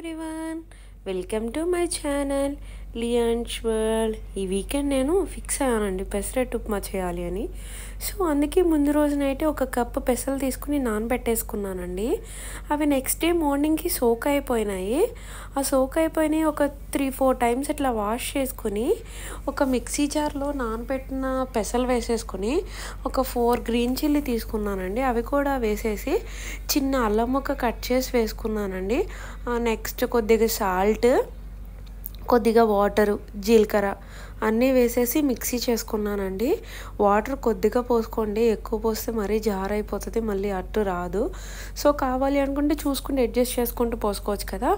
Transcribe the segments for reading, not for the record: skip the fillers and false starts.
Everyone, welcome to my channel లియాన్స్ world. ఈ weekend నేను ఫిక్స్ అయ్యానండి పెసరట్టు ఉప్మా చేయాలి అని. సో అందుకే ముందు రోజునైతే ఒక కప్పు పెసలు తీసుకుని నానబెట్టేసుకున్నానండి. అవి నెక్స్ట్ డే మార్నింగ్కి సోక్ అయిపోయినాయి. ఆ సోక్ అయిపోయినాయి ఒక 3-4 టైమ్స్ ఇట్లా వాష్ చేసుకుని ఒక మిక్సీ జార్లో నానబెట్టిన పెసలు వేసేసుకుని ఒక 4 గ్రీన్ చిల్లీ తీసుకున్నానండి. అవి కూడా వేసేసి చిన్న అల్లం ముక్క కట్ చేసి వేసుకున్నానండి. నెక్స్ట్ కొద్దిగా సాల్ట్, కొద్దిగా వాటరు, జీలకర్ర అన్నీ వేసేసి మిక్సీ చేసుకున్నానండి. వాటర్ కొద్దిగా పోసుకోండి, ఎక్కువ పోస్తే మరీ జార్ అయిపోతుంది, మళ్ళీ అట్టు రాదు. సో కావాలి అనుకుంటే చూసుకుంటే అడ్జస్ట్ చేసుకుంటూ పోసుకోవచ్చు కదా.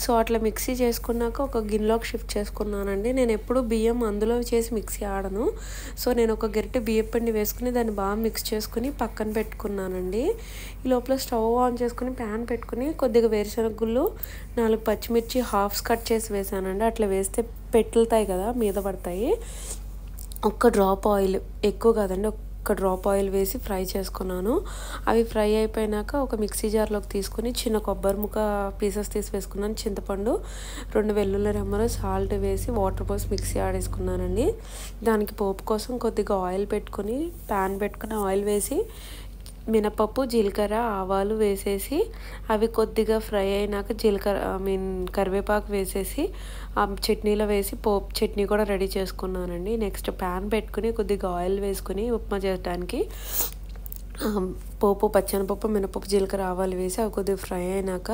సో అట్లా మిక్సీ చేసుకున్నాక ఒక గిన్నెలోకి షిఫ్ట్ చేసుకున్నానండి. నేను ఎప్పుడు బియ్యం అందులో చేసి మిక్సీ ఆడను. సో నేను ఒక గరిటె బియ్యం పిండి వేసుకుని దాన్ని బాగా మిక్స్ చేసుకుని పక్కన పెట్టుకున్నానండి. ఈ లోపల స్టవ్ ఆన్ చేసుకుని ప్యాన్ పెట్టుకుని కొద్దిగా వేరుశనగ గుళ్ళు, 4 పచ్చిమిర్చి హాఫ్స్ కట్ చేసి వేసానండి. అట్లా వేస్తే పెట్టులుతాయి కదా, మీద పడతాయి. ఒక్క డ్రాప్ ఆయిల్, ఎక్కువ కాదండి, ఒక్క డ్రాప్ ఆయిల్ వేసి ఫ్రై చేసుకున్నాను. అవి ఫ్రై అయిపోయినాక ఒక మిక్సీ జార్లోకి తీసుకుని చిన్న కొబ్బరి ముక్క పీసెస్ తీసి వేసుకున్నాను, చింతపండు, 2 వెల్లుల్లి రెమ్మలు, సాల్ట్ వేసి వాటర్ పోసి మిక్సీ ఆడేసుకున్నానండి. దానికి పోపు కోసం కొద్దిగా ఆయిల్ పెట్టుకుని ప్యాన్ పెట్టుకుని ఆయిల్ వేసి మినపప్పు, జీలకర్ర, ఆవాలు వేసేసి అవి కొద్దిగా ఫ్రై అయినాక కరివేపాకు వేసేసి ఆ చట్నీలో వేసి పోపు చట్నీ కూడా రెడీ చేసుకున్నానండి. నెక్స్ట్ ప్యాన్ పెట్టుకుని కొద్దిగా ఆయిల్ వేసుకుని ఉప్మా చేయడానికి పోపు, పచ్చనిపప్పు, మినపప్పు, జీలకర్ర, ఆవాలు వేసి అవి కొద్దిగా ఫ్రై అయినాక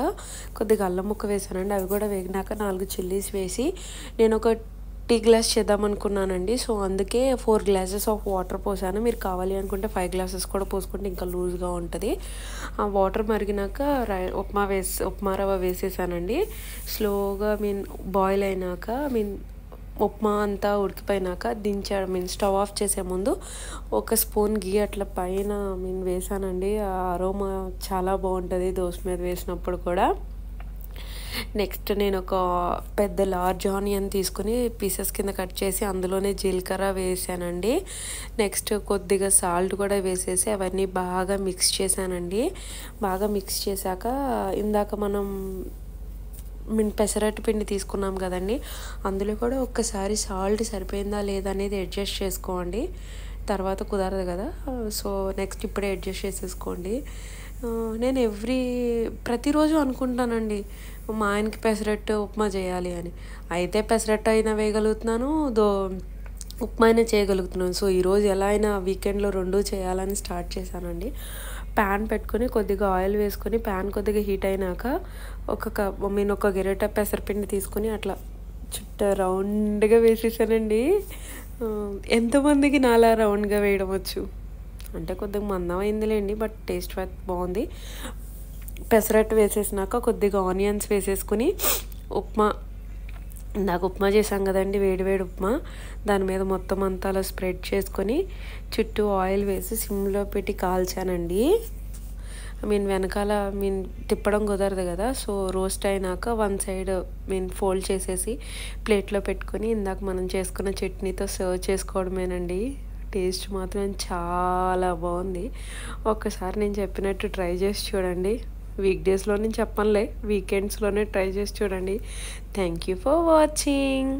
కొద్దిగా అల్లం ముక్క వేసానండి. అవి కూడా వేగినాక 4 చిల్లీస్ వేసి నేను ఒక టీ గ్లాస్ చేద్దాం అనుకున్నానండి. సో అందుకే 4 గ్లాసెస్ ఆఫ్ వాటర్ పోసాను. మీరు కావాలి అనుకుంటే 5 గ్లాసెస్ కూడా పోసుకుంటే ఇంకా లూజ్గా ఉంటుంది. ఆ వాటర్ మరిగినాక ఉప్మా రవ్వ వేసేసానండి. స్లోగా బాయిల్ అయినాక ఉప్మా అంతా ఉడికిపోయినాక స్టవ్ ఆఫ్ చేసే ముందు ఒక స్పూన్ గీ అట్లా పైన వేసానండి. ఆ అరోమా చాలా బాగుంటుంది దోశ మీద వేసినప్పుడు కూడా. నెక్స్ట్ నేను ఒక పెద్ద లార్జ్ ఆనియన్ తీసుకుని పీసెస్ కింద కట్ చేసి అందులోనే జీలకర్ర వేసానండి. నెక్స్ట్ కొద్దిగా సాల్ట్ కూడా వేసేసి అవన్నీ బాగా మిక్స్ చేశానండి. బాగా మిక్స్ చేశాక ఇందాక మనం పెసరట్టు పిండి తీసుకున్నాం కదండి, అందులో కూడా ఒక్కసారి సాల్ట్ సరిపోయిందా లేదా అనేది అడ్జస్ట్ చేసుకోండి, తర్వాత కుదరదు కదా. సో నెక్స్ట్ ఇప్పుడే అడ్జస్ట్ చేసేసుకోండి. నేను ప్రతిరోజు అనుకుంటానండి మా ఆయనకి పెసరట్టు ఉప్మా చేయాలి అని. అయితే పెసరట్టు అయినా వేయగలుగుతున్నాను, ఉప్మా అయినా చేయగలుగుతున్నాను. సో ఈరోజు ఎలా అయినా వీకెండ్లో 2 చేయాలని స్టార్ట్ చేశానండి. ప్యాన్ పెట్టుకుని కొద్దిగా ఆయిల్ వేసుకొని ప్యాన్ కొద్దిగా హీట్ అయినాక ఒక గరిటె పెసరపిండి తీసుకొని అట్లా రౌండ్గా వేసేసానండి. ఎంతమందికి నాలా రౌండ్గా వేయడం వచ్చు అంటే కొద్దిగా మందమైందిలేండి, బట్ టేస్ట్ బాగుంది. పెసరట్టు వేసేసినాక కొద్దిగా ఆనియన్స్ వేసేసుకుని ఇందాక ఉప్మా చేసాం కదండి, వేడి ఉప్మా, దాని మీద మొత్తం అంతా అలా స్ప్రెడ్ చేసుకొని చుట్టూ ఆయిల్ వేసి సిమ్లో పెట్టి కాల్చానండి. వెనకాల తిప్పడం కుదరదు కదా. సో రోస్ట్ అయినాక 1 సైడ్ ఫోల్డ్ చేసేసి ప్లేట్లో పెట్టుకొని ఇందాక మనం చేసుకున్న చట్నీతో సర్వ్ చేసుకోవడమేనండి. టేస్ట్ మాత్రం చాలా బాగుంది. ఒక్కసారి నేను చెప్పినట్టు ట్రై చేసి చూడండి. వీక్ డేస్లోనే చెప్పనులే, వీకెండ్స్లోనే ట్రై చేసి చూడండి. Thank you for watching.